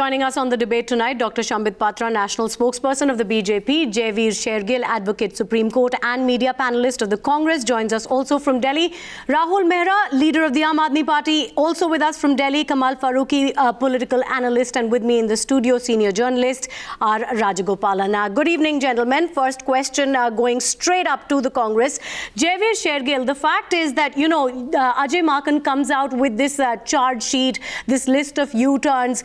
Joining us on the debate tonight, Dr. Shambit Patra, National Spokesperson of the BJP, Jaiveer Shergill, Advocate, Supreme Court and media panelist of the Congress, joins us also from Delhi. Rahul Mehra, leader of the Aam Aadmi Party, also with us from Delhi. Kamal Farooqi, political analyst, and with me in the studio, senior journalist, R. Rajagopalana. Good evening, gentlemen. First question going straight up to the Congress. Jaiveer Shergill, the fact is that, Ajay Maken comes out with this charge sheet, this list of U-turns.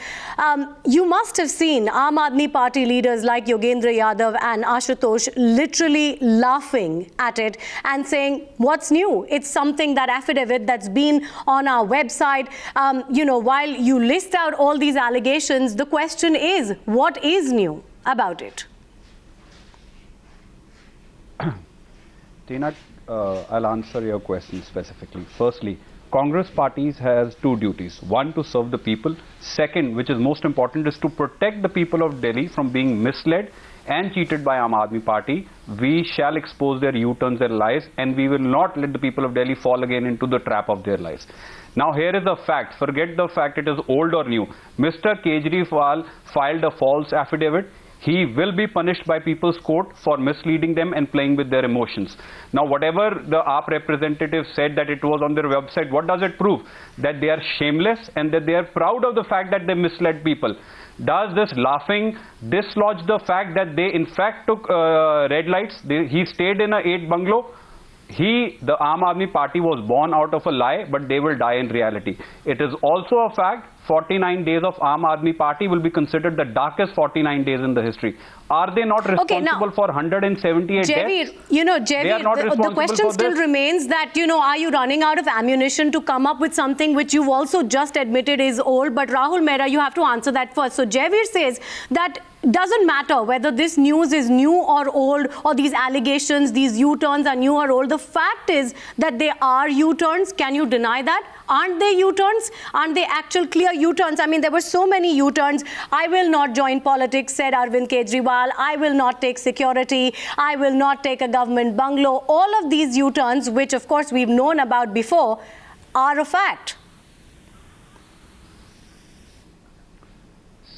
You must have seen Aam Aadmi Party leaders like Yogendra Yadav and Ashutosh literally laughing at it and saying, what's new? It's something, that affidavit that's been on our website. While you list out all these allegations, the question is, what is new about it? Tina, I'll answer your question specifically. Firstly, Congress parties has two duties. One, to serve the people. Second, which is most important, is to protect the people of Delhi from being misled and cheated by Aam Aadmi Party. We shall expose their U-turns, their lies, and we will not let the people of Delhi fall again into the trap of their lies. Now here is the fact. Forget the fact it is old or new. Mr. Kejriwal filed a false affidavit. He will be punished by People's Court for misleading them and playing with their emotions. Now, whatever the AAP representative said that it was on their website, what does it prove? That they are shameless and that they are proud of the fact that they misled people. Does this laughing dislodge the fact that they in fact took red lights? He stayed in a 8 bungalow. The Aam Aadmi Party was born out of a lie, but they will die in reality. It is also a fact, 49 days of Aam Aadmi Party will be considered the darkest 49 days in the history. Are they not responsible for 178 deaths? Jaiveer, the question still remains that, are you running out of ammunition to come up with something which you've also just admitted is old? But Rahul Mehra, you have to answer that first. So Jaiveer says that doesn't matter whether this news is new or old, or these allegations, these U-turns are new or old. The fact is that they are U-turns. Can you deny that? Aren't they U-turns? Aren't they actual clear U-turns? I mean, there were so many U-turns. I will not join politics, said Arvind Kejriwal. I will not take security. I will not take a government bungalow. All of these U-turns, which of course we've known about before, are a fact.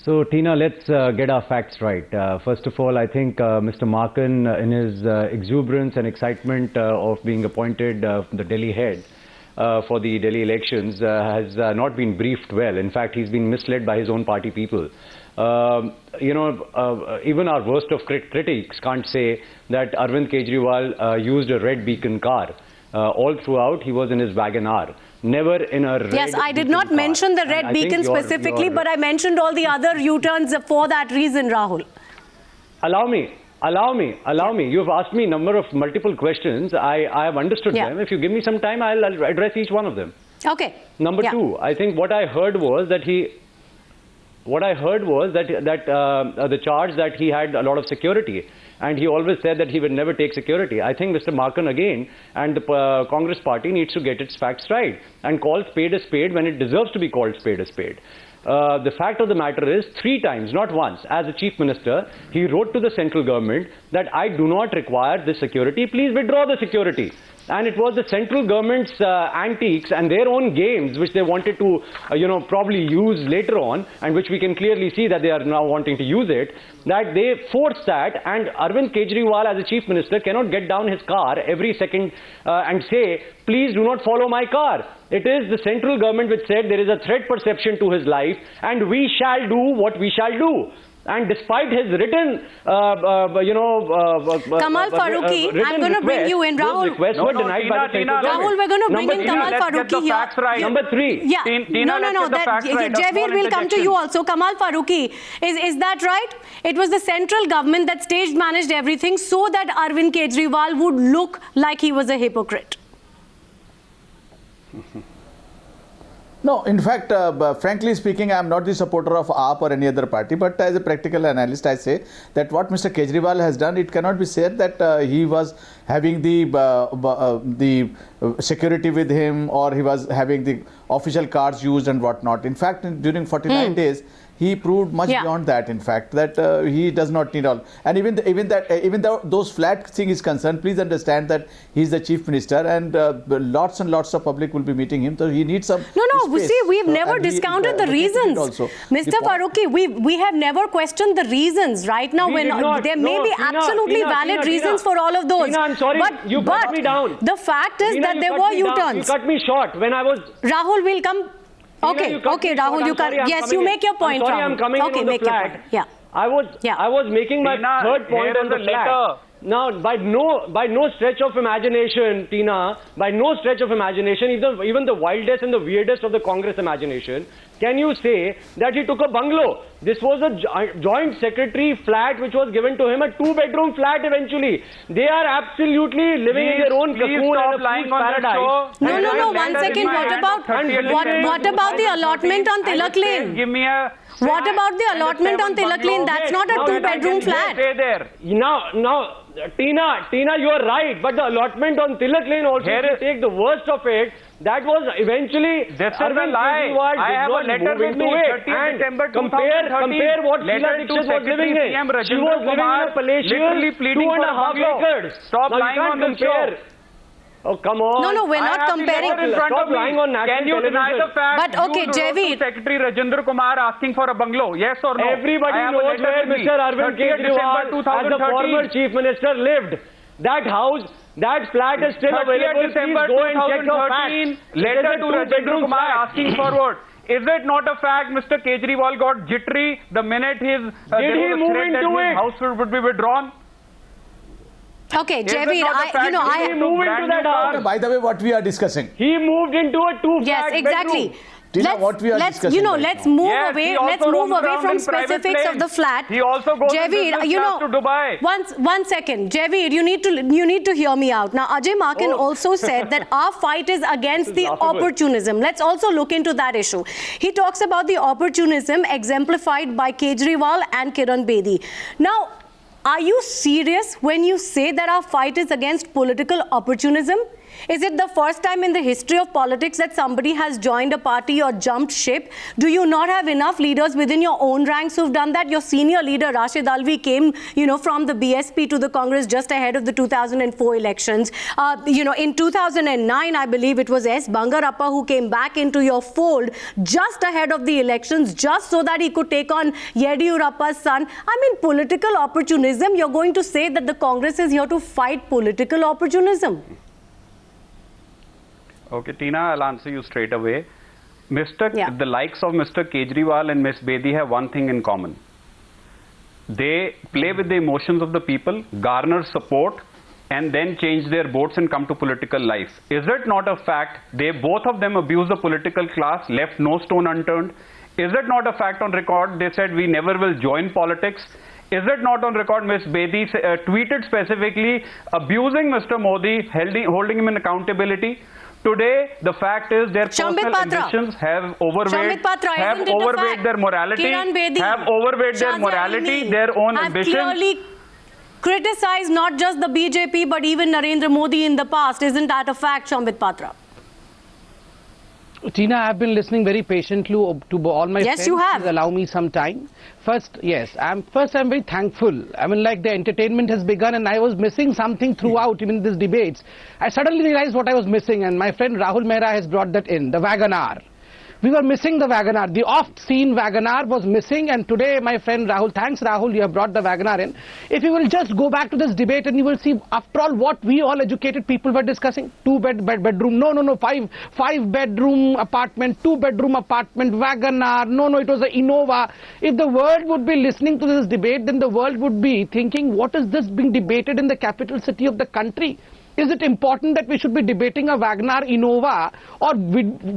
So, Tina, let's get our facts right. First of all, I think Mr. Maken, in his exuberance and excitement of being appointed the Delhi head for the Delhi elections, has not been briefed well. In fact, he's been misled by his own party people. Even our worst of critics can't say that Arvind Kejriwal used a red beacon car. All throughout, he was in his Wagon-R. Never in a red Yes, I did not mention the red beacon specifically, but I mentioned all the other U-turns for that reason, Rahul. Allow me. You've asked me a number of multiple questions. I have understood them. If you give me some time, I'll address each one of them. Okay. Number two, I think what I heard was that the charge that he had a lot of security, and he always said that he would never take security. I think Mr. Maken again and the Congress party needs to get its facts right and call spade a spade when it deserves to be called spade a spade. The fact of the matter is, 3 times, not once, as a chief minister, he wrote to the central government that I do not require this security, please withdraw the security. And it was the central government's antiques and their own games which they wanted to, probably use later on, and which we can clearly see that they are now wanting to use it, that they forced that, and Arvind Kejriwal as a chief minister cannot get down his car every second and say, please do not follow my car. It is the central government which said there is a threat perception to his life and we shall do what we shall do. And despite his written, Kamal Farooqi, I'm going to bring you in. Rahul, Rahul, we're going to bring in Kamal Farooqi here. Right. Number 3. Yeah. Jaiveer will come to you also. Kamal Farooqi, is that right? It was the central government that staged managed everything so that Arvind Kejriwal would look like he was a hypocrite. No, in fact, frankly speaking, I am not the supporter of AAP or any other party, but as a practical analyst, I say that what Mr. Kejriwal has done, it cannot be said that he was having the security with him, or he was having the official cars used and whatnot. In fact, during 49 days, he proved much Yeah. beyond that. In fact, that he does not need all. And even though those flat thing is concerned, please understand that he is the chief minister, and lots and lots of public will be meeting him. So he needs some. No, space. see, we've never And he discounted the indicated it reasons. also. Mr. The point- Faruqi, we have never questioned the reasons. Right now, We when did not. there may No, be Tina, absolutely Tina, valid Tina, reasons Tina. for all of those. Tina, I'm sorry, you cut me down. The fact is Tina, that you there cut were me down. U-turns. You cut me short when I was... Rahul will come. Tina, Okay, you cut okay, me Rahul, short. you I'm sorry, can. I'm Yes, coming you in. make your point. I'm sorry, Rahul. I'm coming okay, in on the make your flag. point. Yeah. I was making my Tina, third point here on is the the flag. letter. Now, by no stretch of imagination, Tina, by no stretch of imagination, even the wildest and the weirdest of the Congress imagination, can you say that he took a bungalow? This was a joint secretary flat which was given to him, a 2-bedroom flat eventually. They are absolutely living in their own cocoon and a food paradise. No, 1 second. What about the allotment on Tilak Lane? Give me a... What about the allotment on Tilak Lane? That's not a 2-bedroom flat. Stay there. Now, Tina, you are right, but the allotment on Tilak Lane also, if you take the worst of it, that was eventually... This is a lie. I have a letter with me, 30th December 2013. Compare what Sheila Letter to Dixit was living Secretary in. CM She was living in a literally palatial pleading for a 2.5 bungalow. acres. Stop Now, lying you on can't the show. compare. Oh, come on. No, we're I not have the comparing. letter in front Stop of me. lying on national Can you deny television. the fact But, okay, you wrote Javeed. to Secretary Rajendra Kumar asking for a bungalow? Yes or no? Everybody I have a knows letter where with me. Mr. Arvind 30th December Kejriwal, as the 2013. former chief minister, lived. That house, that flat is still 30th available. December Please go and check your 2013, facts. letter It is to a Rajendra two-bedroom Kumar flat. asking forward. Is it not a fact Mr. Kejriwal got jittery the minute his Did he move into his it? house would be withdrawn? Okay, Is it Javeed, not a fact? Did he move into that house? By the way, what we are discussing. He moved into a two-flat yes, exactly. bedroom. Tina, what we are discussing right let's now. move Yes, away. he also Let's move roams away around from in private specifics of planes. the flat. He also goes in Javeed, business class to Dubai. One second, Javeed, you need to hear me out. Now, Ajay Makin also said that our fight is against the laughable. opportunism. Let's also look into that issue. He talks about the opportunism exemplified by Kejriwal and Kiran Bedi. Now, are you serious when you say that our fight is against political opportunism? Is it the first time in the history of politics that somebody has joined a party or jumped ship? Do you not have enough leaders within your own ranks who've done that? Your senior leader, Rashid Alvi, came, from the BSP to the Congress just ahead of the 2004 elections. In 2009, I believe it was S. Bangarappa who came back into your fold just ahead of the elections, just so that he could take on Yediyurappa's son. I mean, political opportunism. You're going to say that the Congress is here to fight political opportunism? Okay, Tina, I'll answer you straight away. Yeah. The likes of Mr. Kejriwal and Ms. Bedi have one thing in common. They play with the emotions of the people, garner support, and then change their votes and come to political life. Is it not a fact both of them abuse the political class, left no stone unturned? Is it not a fact on record they said we never will join politics? Is it not on record Ms. Bedi tweeted specifically abusing Mr. Modi, holding him in accountability? Today, the fact is their Shambit personal Patra. ambitions have overweight, Shambit Patra, have isn't it a overweight fact? their morality, Kiran Bedi, have overweight their Shazia morality, Amin their own have ambitions. clearly criticized not just the BJP but even Narendra Modi in the past. Isn't that a fact, Shambit Patra? Tina, I've been listening very patiently to all my Yes, friends. you have. Please allow me some time. First, yes, I'm very thankful. I mean, like the entertainment has begun and I was missing something throughout, even these debates. I suddenly realized what I was missing, and my friend Rahul Mehra has brought that in, the Wagoner. We were missing the Wagoner. The oft-seen Wagoner was missing, and today my friend Rahul, thanks Rahul, you have brought the Wagoner in. If you will just go back to this debate and you will see, after all, what we all educated people were discussing. Bedroom, five bedroom apartment, 2-bedroom apartment, Wagoner, it was an Innova. If the world would be listening to this debate, then the world would be thinking, what is this being debated in the capital city of the country? Is it important that we should be debating a Wagoner Innova, or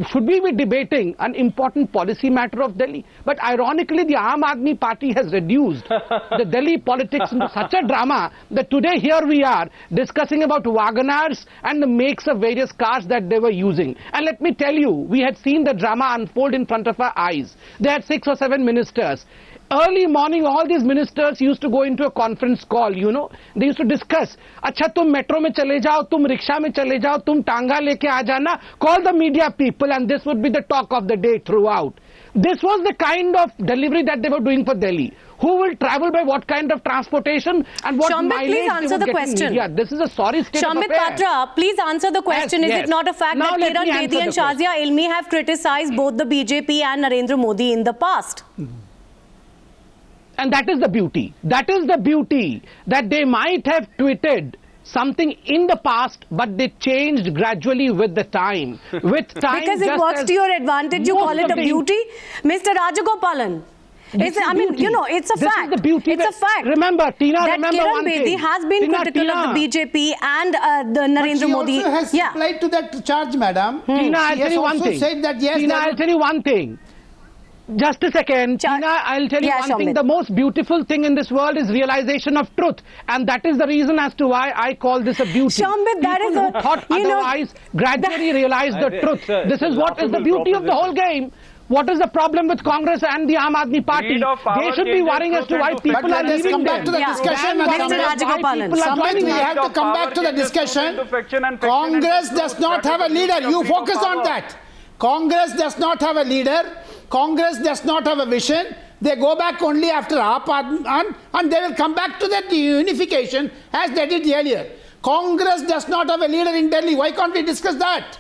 should we be debating an important policy matter of Delhi? But ironically, the Aam Aadmi Party has reduced the Delhi politics into such a drama that today here we are discussing about Wagoners and the makes of various cars that they were using. And let me tell you, we had seen the drama unfold in front of our eyes. They had 6 or 7 ministers. Early morning, all these ministers used to go into a conference call, They used to discuss, अच्छा तुम metro में चले जाओ, तुम rickshaw में चले जाओ, तुम टांगा लेके आ जाना, call the media people, and this would be the talk of the day throughout. This was the kind of delivery that they were doing for Delhi. Who will travel by what kind of transportation and what Shambit, mileage please they answer would the get in question. media. This is a sorry state of Shambit affairs. Patra, please answer the question. Yes, Is yes. it not a fact Now that let Kiran me answer Bedi and the question. Shazia Ilmi have criticized both the BJP and Narendra Modi in the past? And that is the beauty. That is the beauty, that they might have tweeted something in the past, but they changed gradually with the time. With time, Because it just works as to your advantage, you most call it of a the- beauty? Mr. Rajagopalan. This is I mean, beauty. you know, it's a This is fact. the beauty It's a that- fact. Remember, Tina, that remember Kiran one Bedi thing. has been Tina, critical of the BJP and the Narendra But Modi. she also has Yeah. replied to that charge, madam. Tina, I'll She tell has you one also thing. said that yes, Tina, there I'll tell you one thing. Just a second. Tina, I'll tell you Yeah, one thing. Shambit. The most beautiful thing in this world is realization of truth. And that is the reason as to why I call this a beauty. Shambit, that People is who a- thought you know, otherwise gradually realize the truth. It's This is what is the laughable beauty of the whole proposition. game. What is the problem with Congress and the Aam Aadmi Party? Greed of power They should be changes worrying as to truth why into people fiction. are But let us leaving come back them. to the Yeah. discussion, Then Mr. why Mr. Rajagopalan. people are Shambit, joining we us? have to come back to the discussion. Congress does not have a leader. You focus on that. Congress does not have a leader. Congress does not have a vision. They go back only after Aap and they will come back to that unification as they did earlier. Congress does not have a leader in Delhi. Why can't we discuss that?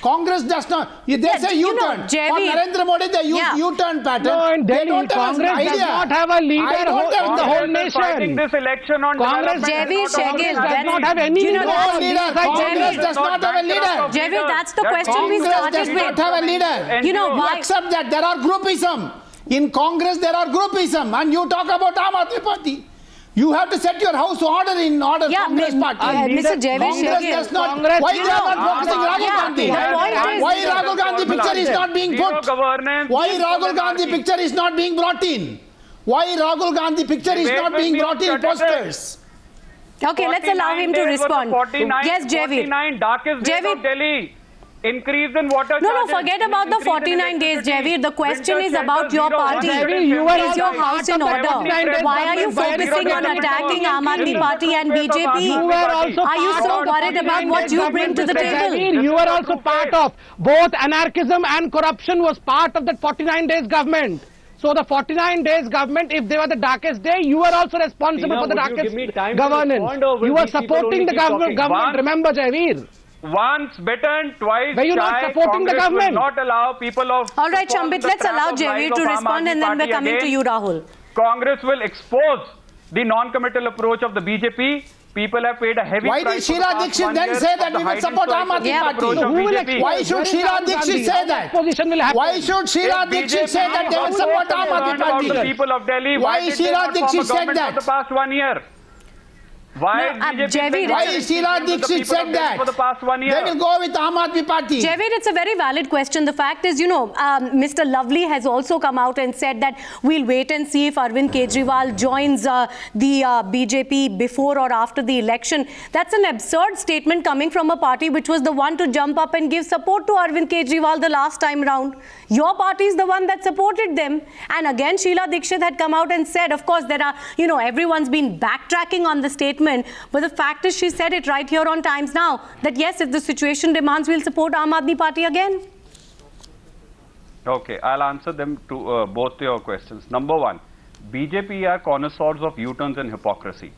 Congress does not. They say you know, U-turn. For Javi- Narendra Modi, they use Yeah. U-turn pattern. No, in They Delhi, don't have an Congress does idea. not have a leader I don't have in the the whole Congress is fighting nation. this election on Congress, development, Javi not on Shegil, organizing. does not have any You know, leader. that's- leader. Congress does not have a leader. Javi, that's the That question we Congress started does not with. have a leader. You know, You why? accept that there are groupism. In Congress there are groupism and you talk about Aam Aadmi Party. You have to set your house in order, Yeah, Congress Party. Mr. Javi Congress Shegil. does not. Congress- Why You they are know, not focusing Rahul yeah, Gandhi? the point is- Why Rahul Gandhi picture is not being Zero put? governance, Why simple Rahul Gandhi anarchy. picture is not being brought in? Why Rahul Gandhi picture is Debate not will being be on brought in Saturday. posters? Okay, let's allow him to 49 days were the respond. 49, Yes, Javi. 49 darkest days Javi. of Delhi. Increase in water No, charges. forget about the increase in 49 days, electricity. Javi. The question Winter is shelter, about your zero, party. 150. you were Is your also house part in of the order? 49 days Why are you government by focusing on zero attacking government Aam Aadmi in Party and BJP? You were also Are you part so of worried about 49 what days you bring to the government, Mr. table? Javier. You were also part of both anarchism and corruption was part of that 49 days government. So the 49 days government, if they were the darkest day, you were also responsible Tina, for the would you give darkest me time to governance. respond, or will You were these people supporting only the keep talking? government. One- Remember, Javeer. Once bitten, twice Were you not shy. supporting the Congress government? will not allow people of. All right, to fall in Shambit, the let's trap allow of Javi lies to of Aam respond Aadmi and then we're Party coming to again. you, Rahul. Congress will expose the non-committal approach of the BJP. People have paid a heavy Why price did for the Sheila past Dixit 1 then year say of that the we will hiding support Aam story Aadmi Yeah. Party? approach of Who will BJP. expose? Why Where should is Sheila Rahul Dixit Gandhi? say How that? exposition will happen? Why should Sheila If Dixit BJP say that they will was support so Aam Aadmi concerned about the Party? people of Delhi, Why did they Sheila not form a Dixit said government that? for the past 1 year? Why No, BJP Javi, saying Why that Sheila with the Dixit people of said Delhi that? for the past 1 year? They will go with Aam Aadmi Party. Javid, it's a very valid question. The fact is, Mr. Lovely has also come out and said that we'll wait and see if Arvind Kejriwal joins the BJP before or after the election. That's an absurd statement coming from a party which was the one to jump up and give support to Arvind Kejriwal the last time round. Your party is the one that supported them. And again, Sheila Dixit had come out and said, of course, there are, everyone's been backtracking on the statement. But the fact is, she said it right here on Times Now, that yes, if the situation demands, we'll support Aam Aadmi Party again. Okay, I'll answer them to both your questions. Number one, BJP are connoisseurs of U-turns and hypocrisy.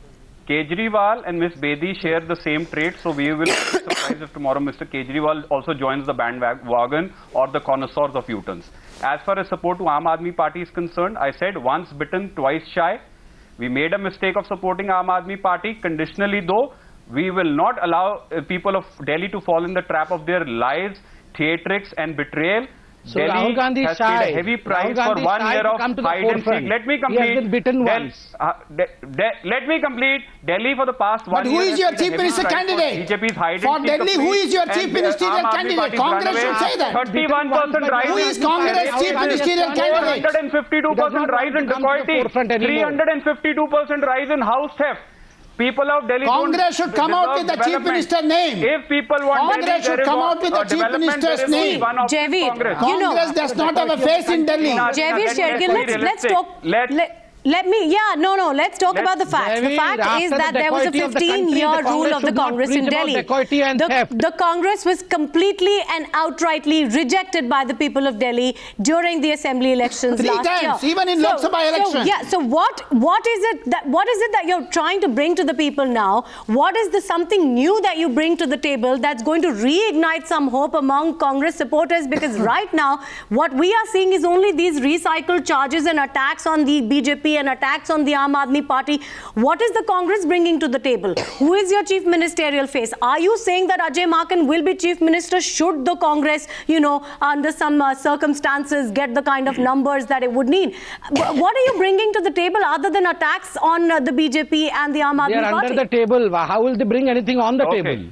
Kejriwal and Ms. Bedi share the same trait, so we will be surprised if tomorrow Mr. Kejriwal also joins the bandwagon or the connoisseurs of U-turns. As far as support to Aam Aadmi Party is concerned, I said once bitten, twice shy. We made a mistake of supporting Aam Aadmi Party conditionally, though. We will not allow people of Delhi to fall in the trap of their lies, theatrics and betrayal. So Delhi Rahul Gandhi has shy. paid a heavy price Rahul for Gandhi 1 shy year to of come to the hide and seek. forefront. Let me He complete. has been bitten once. Let me complete. Delhi for the past 1 But year. who is has your paid a chief heavy minister price candidate? For BJP's hide For and seek Delhi, who approach. is your chief And, ministerial Aam Aadmi candidate? Party's Congress runaway. should say that. 31% rise. Who is Congress chief ministerial candidate? 452% rise in dacoity. 352% rise in house theft. People of Delhi Congress should come out with the chief development. minister name. If people want Congress Delhi, should there is come one- out with the chief development, there minister's is only name. one option, Javid, Congress. you know- Congress does not have a face in Delhi. Javid Shergill, let's talk. Let's talk about the facts. The Javier, fact is after that the there was a dacoity of the country, 15-year the rule Congress of the should not Congress in preach about Delhi. dacoity and theft. The Congress was completely and outrightly rejected by the people of Delhi during the assembly elections Three last times, year. even in Lok Sabha election. So what is it that you're trying to bring to the people now? What is the something new that you bring to the table that's going to reignite some hope among Congress supporters? Because right now, what we are seeing is only these recycled charges and attacks on the BJP and attacks on the Aam Aadmi Party. What is the Congress bringing to the table? Who is your chief ministerial face? Are you saying that Ajay Maken will be chief minister should the Congress, under some circumstances, get the kind of numbers that it would need? What are you bringing to the table other than attacks on the BJP and the Aam Aadmi They are Party? under the table. How will they bring anything on the Okay. table?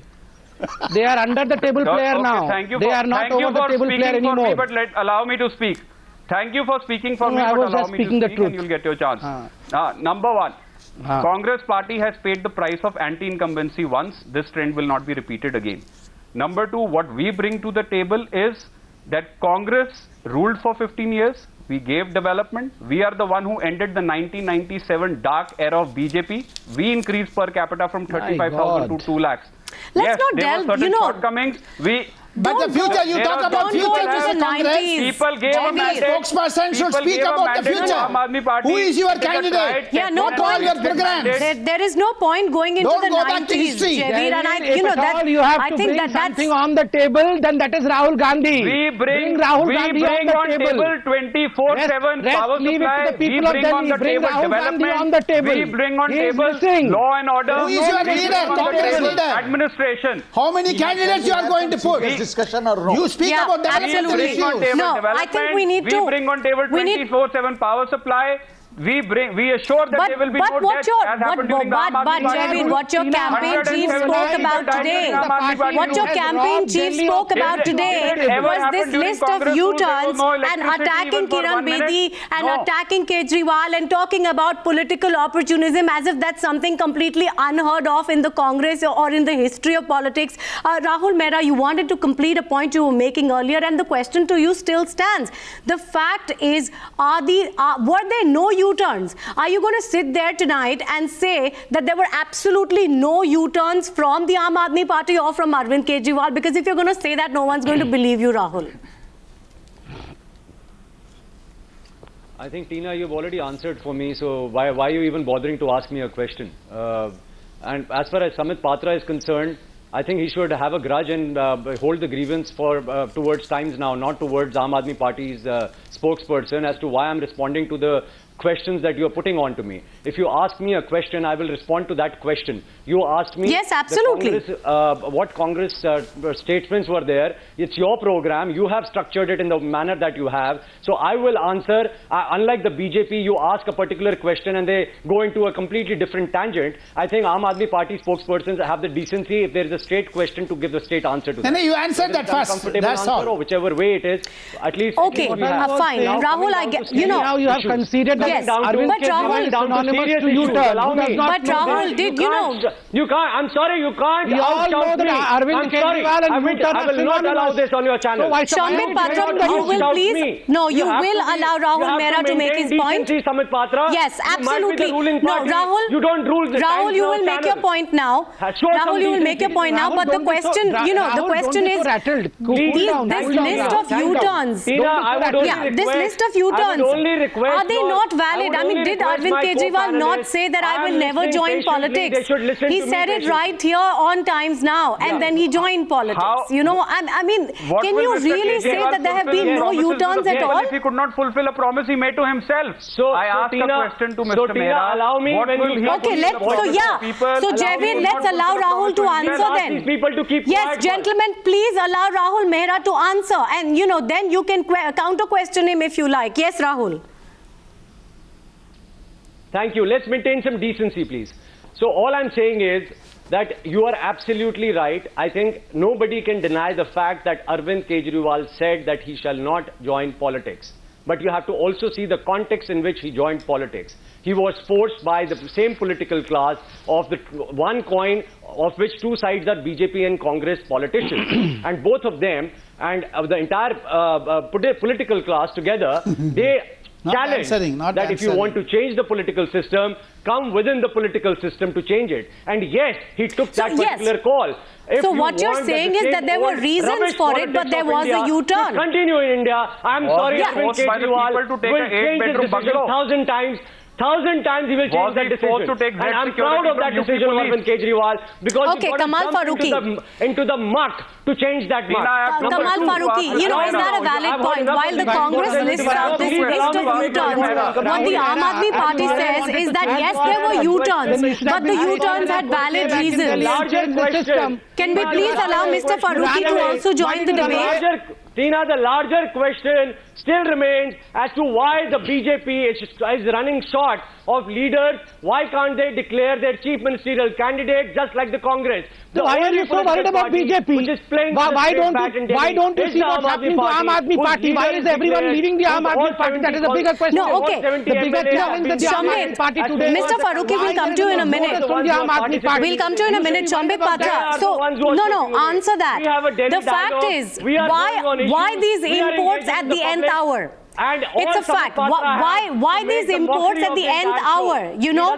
They are under the table player now. Thank you They are not over the table player anymore. Me, but allow me to speak. Thank you for speaking for No, me, I but was allow just me to speaking the speak truth. and you'll get your chance. Number one, Haan. Congress party has paid the price of anti-incumbency once. This trend will not be repeated again. Number two, what we bring to the table is that Congress ruled for 15 years. We gave development. We are the one who ended the 1997 dark era of BJP. We increased per capita from 35,000 to 2 lakhs. Let's not there delve, were certain shortcomings. But the future, you talk about future, to Mr. the Congress. 90s. People gave a Javier. mandate. Spokesperson should People speak gave a about the mandate to future. Aam Aadmi Party. Who is your Take a candidate? stride, take no one point. mandate. Your programs. There is no point going into Don't the go back to 90s, history. Javier, and If at all you have to bring something on the table, then that is Rahul Gandhi. We bring Rahul Gandhi on the table 24/7 power leave it to supply. the people of We bring on Delhi. the Bring table Rahul Gandhi development. on the table. We bring on He is table missing. law and order. Who is your We leader, bring on the Congress table leader? Administration. How many candidates you are going to put? Serious discussion or no? You speak Yeah, about developmental absolutely. We bring on issues. table No, I development. think we need to- We bring on table we need- 24/7 power supply. We assure that there will be no deaths as happened during the Aam Aadmi Party Javier, rule. what your campaign chief 179 spoke about people died today, during the Aam Aadmi Party what your rule. campaign chief spoke about Did it today ever was happen this during list of Congress rule? There was U-turns no and electricity attacking even for Kiran 1 minute? Bedi and No. attacking Kejriwal and talking about political opportunism as if that's something completely unheard of in the Congress or in the history of politics. Rahul Mehra, you wanted to complete a point you were making earlier, and the question to you still stands. The fact is, were there no U-turns? Are you going to sit there tonight and say that there were absolutely no U-turns from the Aam Aadmi Party or from Arvind Kejriwal? Because if you're going to say that, no one's going to believe you, Rahul. I think, Tina, you've already answered for me, so why are you even bothering to ask me a question? And as far as Samit Patra is concerned, I think he should have a grudge and hold the grievance towards Times Now, not towards Aam Aadmi Party's spokesperson, as to why I'm responding to the questions that you're putting on to me. If you ask me a question, I will respond to that question. You asked me Yes, absolutely. what Congress statements were there. It's your program. You have structured it in the manner that you have. So I will answer. Unlike the BJP, you ask a particular question and they go into a completely different tangent. I think Aam Aadmi Party spokespersons have the decency, if there is a straight question, to give the straight answer to that. No, you answered Whether that it's first. uncomfortable That's answer all. Or whichever way it is, at least Okay, we have. fine. Now, Rahul, coming I down get, to you know. Now you have issues. conceded that Yes, Arvind but Kejriwal Rahul- is down to synonymous serious to issues. U-turn. Allow Who does me. not But know Rahul, that? did you know? You can't. I'm sorry. You can't. We all know out-shout that me. Arvind I'm sorry. Kejriwal and I will U-turn are not allow synonymous. this on your channel. So why should Shambit I Patra, not you will out-shout please. me. No, you have will to be- allow you Rahul have Mehra to make maintain his point. decency, Samit Patra. Yes, You might be the absolutely. ruling No, party. Rahul. You don't rule the Rahul, Times you Now will make your channel. point now. Show some Rahul, you will make your decency. point now. Rahul, But the don't be so- question, you know, the Rahul, question don't be is, so rattled. Cool down, this cool down. list of Calm down. U-turns. Tina, I would only Yeah, this request- list of U-turns, I would only request are they your- not valid? would I mean, only did request Arvind my Kejriwal not co-panelists, say that I am will never listening join patiently. politics? They should listen He to me said it patiently. right here on Times Now, and then he joined politics. How- You know, I mean, What can will you Mr. really say Kejriwal that there have fulfill been his no promises to U-turns the at people all? If he could not fulfill a promise he made to himself. I asked Tina, a question to Mr. so Tina, Mehra. allow me What when will you he talk Okay, to let's, the so voice yeah. of the people, So allow me Javier, to let's not allow fulfill the Rahul to promise answer Ask then. these people to keep Yes, quiet. gentlemen, please allow Rahul Mehra to answer. And, you know, then you can counter-question him if you like. Yes, Rahul. Thank you. Let's maintain some decency, please. So all I'm saying is that you are absolutely right. I think nobody can deny the fact that Arvind Kejriwal said that he shall not join politics. But you have to also see the context in which he joined politics. He was forced by the same political class of the one coin of which two sides are BJP and Congress politicians. And both of them and the entire political class together, they Not challenge answering, not that if you answering. want to change the political system, come within the political system to change it. And yes, he took that yes. particular call. If So you what you're want saying the is same that there were old reasons rubbish for it, but politics there of was a India U-turn. to continue in India. I'm Was sorry, he Arvind forced by the Kejriwal people to take will a change his eight-bedroom decision bungalow? 1,000 times. 1,000 times he will change Was that he decision. forced to take And that I'm security proud of from that UP decision of police? Arvind Kejriwal because Okay, he got Kamal jumped Farooqui. into the muck to change that muck. I have Kamal number two to Farooqui, ask you know, is Mr. that a Mehra. valid I've heard point? enough While of the this. Congress Rahul lists Mehra, out this please list allow of me to U-turns, Rahul what the Aam Aadmi Mehra, Party Rahul says Mehra, is that yes, there were U-turns, but the U-turns had valid reasons. larger question. Can we please allow Mr. Farooqui to also join the debate? Tina, the larger question still remains as to why the BJP is running short of leaders. Why can't they declare their chief ministerial candidate just like the Congress? So why are you so worried about BJP? Which is playing Why don't you see what's happening to Aam Aadmi Party? Why is everyone leaving the Aam Aadmi Party? That is a bigger question. No, okay. The bigger challenge that the Aam Aadmi Party today. Mr. Farooqui, we'll come to you in a minute. From the Aam Aadmi Party. We'll come to you in a minute, Shambit Patra. So, no, answer that. The fact is, why these imports at the nth hour? It's a fact. Why these imports at the nth hour? You know,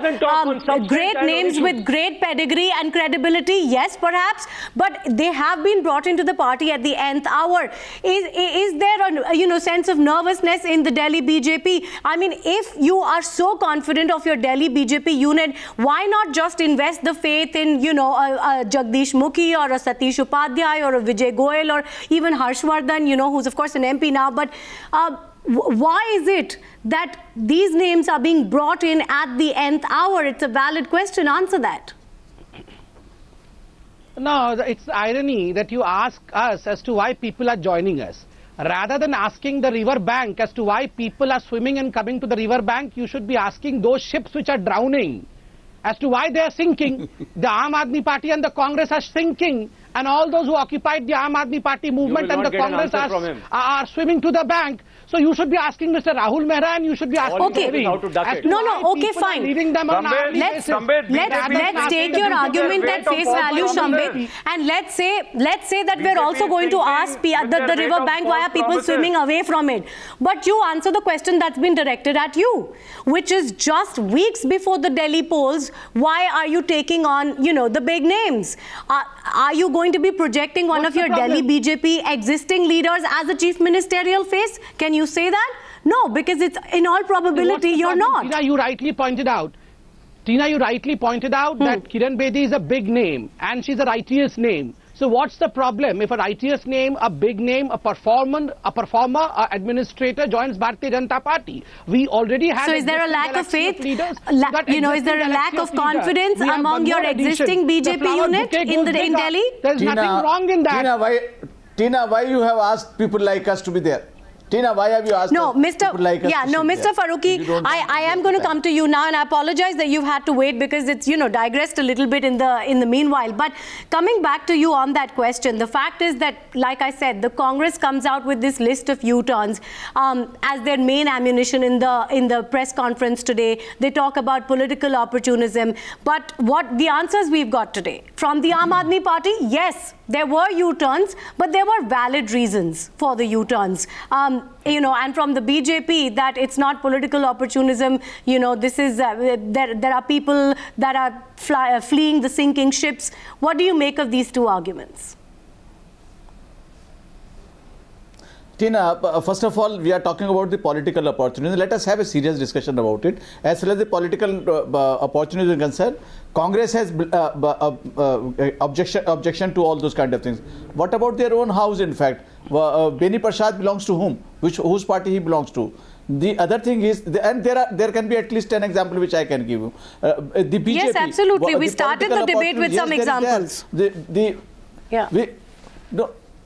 great names with great pedigree and credibility, yes, perhaps, but they have been brought into the party at the nth hour. Is there a sense of nervousness in the Delhi BJP? I mean, if you are so confident of your Delhi BJP unit, why not just invest the faith in, a Jagdish Mukhi or a Satish Upadhyay or a Vijay Goyal or even Harshvardhan, who's of course an MP now, but why is it that these names are being brought in at the nth hour? It's a valid question. Answer that. No, it's irony that you ask us as to why people are joining us. Rather than asking the river bank as to why people are swimming and coming to the river bank, you should be asking those ships which are drowning as to why they are sinking. The Aam Aadmi Party and the Congress are sinking, and all those who occupied the Aam Aadmi Party movement and the Congress are swimming to the bank. So you should be asking Mr. Rahul Mehra and you should be asking how to duck it. Okay, fine. Let's take your argument at face value, Shambit, and let's say that we're also going to ask the river bank why are people swimming away from it. But you answer the question that's been directed at you, which is just weeks before the Delhi polls, why are you taking on, the big names? Are you going to be projecting one of your Delhi BJP existing leaders as a chief ministerial face? Can you say that? No, because it's in all probability you're not. Tina, you rightly pointed out that Kiran Bedi is a big name and she's a righteous name. So what's the problem if a righteous name, a big name, a performer, an administrator joins Bharatiya Janata Party? We already have. So is there a lack of faith? Is there a lack of confidence among your existing BJP unit in Delhi? There's nothing wrong in that. Tina, why you have asked people like us to be there? Tina, why have you asked people like us to sit Mr. there? Farooqui, I am going to come to you now, and I apologize that you've had to wait because it's, digressed a little bit in the meanwhile. But coming back to you on that question, the fact is that, like I said, the Congress comes out with this list of U-turns as their main ammunition in the press conference today. They talk about political opportunism. But what the answers we've got today from the Aam Aadmi Party, yes, there were U-turns, but there were valid reasons for the U-turns. And from the BJP, that it's not political opportunism. This is there are people that are fleeing the sinking ships. What do you make of these two arguments? Tina, first of all, we are talking about the political opportunity. Let us have a serious discussion about it. As far as the political opportunity is concerned, Congress has objection to all those kind of things. What about their own house, in fact? Beni Prasad belongs to whom? Whose party he belongs to? The other thing is, and there can be at least 10 examples which I can give you. The BJP. Yes, absolutely. We started the debate with some examples.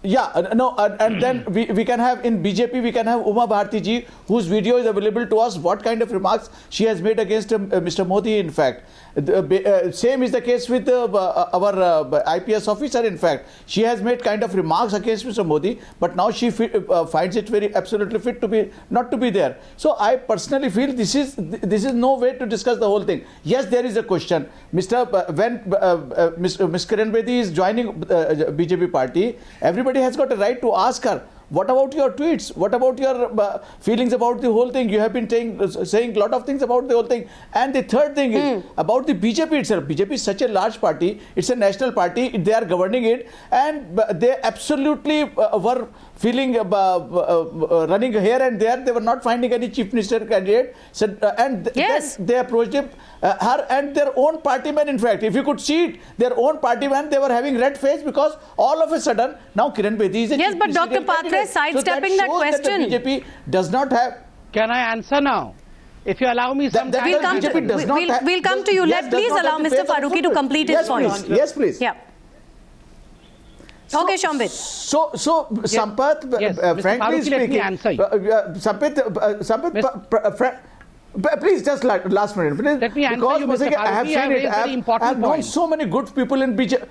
And then we can have in BJP, we can have Uma Bharti ji, whose video is available to us, what kind of remarks she has made against Mr. Modi, in fact. Same is the case with our IPS officer, in fact. She has made kind of remarks against Mr. Modi, but now she finds it very absolutely fit to be not to be there. So I personally feel this is no way to discuss the whole thing. Yes, there is a question. Miss Kiran Bedi is joining BJP party, everybody has got a right to ask her What about your tweets? What about your feelings about the whole thing? You have been saying a lot of things about the whole thing. And the third thing is about the BJP itself. BJP is such a large party. It's a national party. They are governing it, and they absolutely were feeling running here and there. They were not finding any chief minister candidate. So, and Yes. then they approached her and their own partymen. In fact, if you could see it, their own partymen, they were having red face because all of a sudden now Kiran Bedi is a Yes, chief but Dr. ministerial Patra is candidate. sidestepping that shows question. That the BJP does not have. Can I answer now? If you allow me some that time. We'll come to- BJP does not we'll- have- we'll come to you. yes, Let- does please not allow have the Mr. face of Farooqui to football. complete his yes, point. Please. Yes, please. Yeah. Okay, Shambit. So Sampath, Yes, Mr. frankly Farooqui, let me speaking, answer you. Sampath, please just last minute. Please, Let me answer because you, Mr. I have Farooqui. seen I it. raised very important I have known point. so many good people in BJP.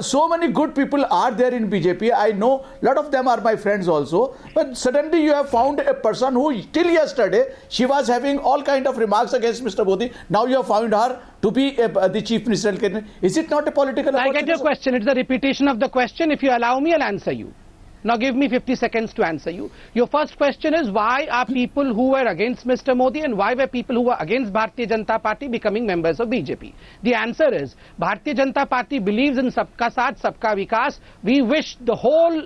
So many good people are there in BJP. I know a lot of them are my friends also. But suddenly you have found a person who till yesterday she was having all kind of remarks against Mr. Modi. Now you have found her to be the chief minister. Is it not a political? I get your question. It's a repetition of the question. If you allow me, I'll answer you. Now give me 50 seconds to answer you. Your first question is, why are people who were against Mr. Modi and why were people who were against Bharatiya Janata Party becoming members of BJP? The answer is, Bharatiya Janata Party believes in Sabka Saath, Sabka Vikas. We wish the whole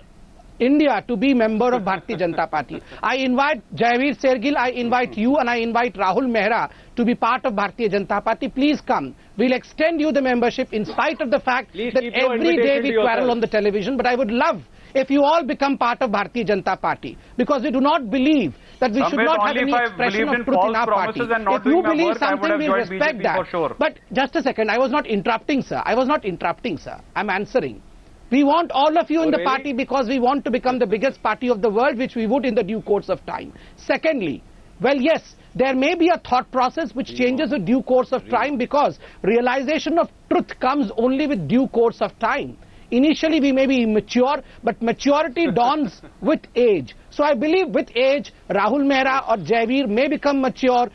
India to be member of Bharatiya Janata Party. I invite Jayaveer Shergill, I invite you, and I invite Rahul Mehra to be part of Bharatiya Janata Party. Please come. We'll extend you the membership in spite of the fact Please that keep your every day invitation we to quarrel yourself. on the television. But I would love if you all become part of Bharatiya Janata Party, because we do not believe that we should Sambit, not have only any if I expression believed of in truth in false our party. promises and not If you doing my believe work, I would something, have we joined respect BJP that. for sure. But just a second, I was not interrupting, sir. I was not interrupting, sir. I'm answering. We want all of you in the really? party because we want to become the biggest party of the world, which we would in the due course of time. Secondly, well, yes, there may be a thought process which changes with due course of time, because realization of truth comes only with due course of time. Initially, we may be immature, but maturity dawns with age. So I believe with age, Rahul Mehra or Jayaveer may become mature,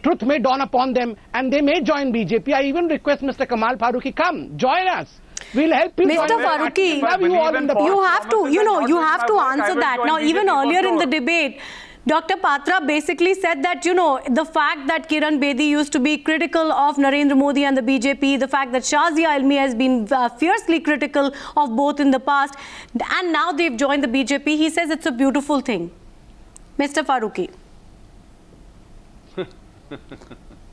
truth may dawn upon them, and they may join BJP. I even request Mr. Kamal Farooqui, come, join us. We'll help you. Mr. join the party. Farooqui, Love you all in the you party. have to, you have to answer that. Now, even BJP for earlier in the sure. debate, Dr. Patra basically said that, the fact that Kiran Bedi used to be critical of Narendra Modi and the BJP, the fact that Shazia Almi has been fiercely critical of both in the past, and now they've joined the BJP, he says it's a beautiful thing. Mr. Farooqui.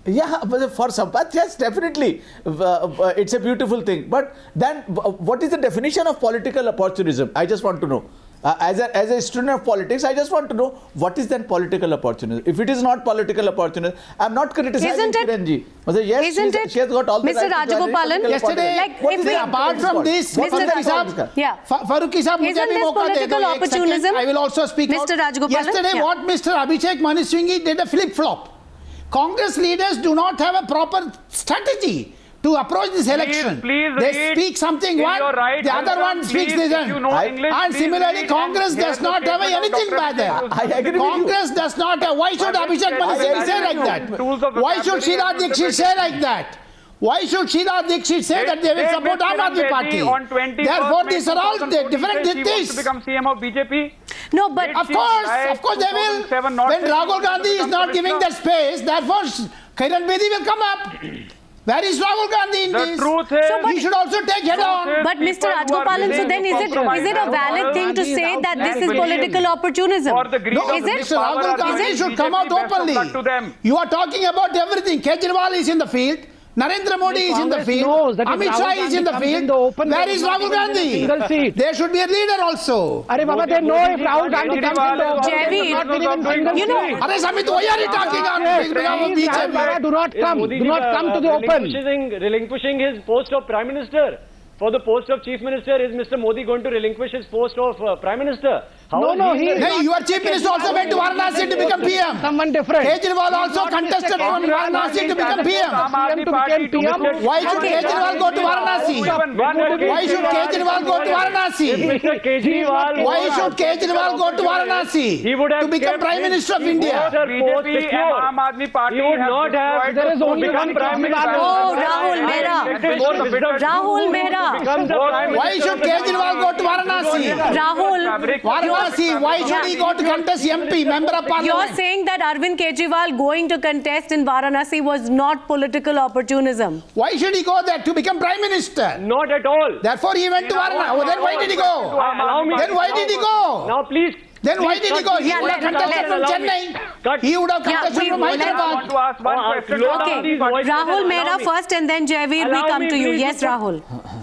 Yeah, but for Sampath, yes, definitely. It's a beautiful thing. But then, what is the definition of political opportunism? I just want to know. As a student of politics, I just want to know what is then political opportunism. If it is not political opportunism, I'm not criticizing Isn't it? Kiranji. Yes, Isn't it? she has got all the Mr. right to join Rajagopalan, political yesterday, opportunism. like, What if is we- the apart from this, Mr. Farooqui sahab, Yeah. Farooqui sahab, Isn't मुझे भी this मौका दे दो, political एक second. opportunism? I will also speak Mr. out. Rajagopalan? Yesterday, Yeah. what Mr. Abhishek Manu Singhi did a flip-flop. Congress leaders do not have a proper strategy to approach this election. please they read speak something in one, your right the other hand, one speaks please, this if you one. know English, And please similarly, read Congress and does hear the not have statement of anything Dr. by there. I agree with you. Congress does not have. Why should But Abhishek Manu it's- Singhi say like Tools that? of Why should vocabulary Sheila and Dixit say like that? Why should Sheila Dixit say that they will They support met Aam Aadmi Kiran Party? Bedi on 21st Therefore, May these are all 2014 different said she wants things. to become CM of BJP. No, but Did Of she course they will. 2007 not When say she Rahul wants to Gandhi is become not giving that commissioner? space, therefore Kiran Bedi will come up. Where is Rahul Gandhi in The this? truth is- So, but- he should also take head on. But Mr. Rajgopalan, so then is it a valid thing to say that this is political opportunism? For the greed of Is the it? Mr. Rahul Gandhi should come out openly. To them. You are talking about everything. Kejriwal is in the field. Narendra Modi is in the Congress field. knows that if Amit Rahul Shah is Gandhi in the comes in field. the open, Where they is will not Rahul even Gandhi? win a single seat. There should be a leader also. Arey Baba, they know if Rahul Gandhi comes in the open, Jayaveer, they will not win even single you know, seat. Arey Samit, why are you talking on Yes, behalf of please, Rahul Baba, BJP? do not come. Do not come to the open. Relinquishing his post of Prime Minister. For the post of Chief Minister, is Mr. Modi going to relinquish his post of Prime Minister? No, he is Hey, your chief minister also went to Varanasi to become PM. someone different. Kejriwal also Not contested Mr. from Varanasi to become PM. Aam Aadmi to Party become to PM. Why should Okay. Kejriwal go to Varanasi? Why should Kejriwal go to Varanasi? Mr. Kejriwal Why should Kejriwal go to Varanasi He would have to become kept Prime his- Minister of he India? was a post BJP secure. and Aam Aadmi Party He would have not have. destroyed There is the only become one Prime Kejriwal. Minister. Oh, Rahul Mehra. Rahul Rahul Mehra. becomes the Prime Why Minister should of the Kejriwal go to Varanasi? Rahul, Varanasi, why should he go to contest MP, Member of you're Parliament? saying that Arvind Kejriwal going to contest in Varanasi was not political opportunism. Why should he go there to become Prime Minister? Not at all. Therefore, he went to Varanasi. Oh, then why did he go? Allow me. Then why did he go? Now, please. Then why did he go? He Yeah, would have let- contested from allow me. Chennai. Cut. He would have Yeah, contested we- from let- Hyderabad. to ask one question. slow down Okay, these voices and Rahul allow Mehra me. first and then Jaivir, we Allow come me, to you. please, Yes, to put- Rahul.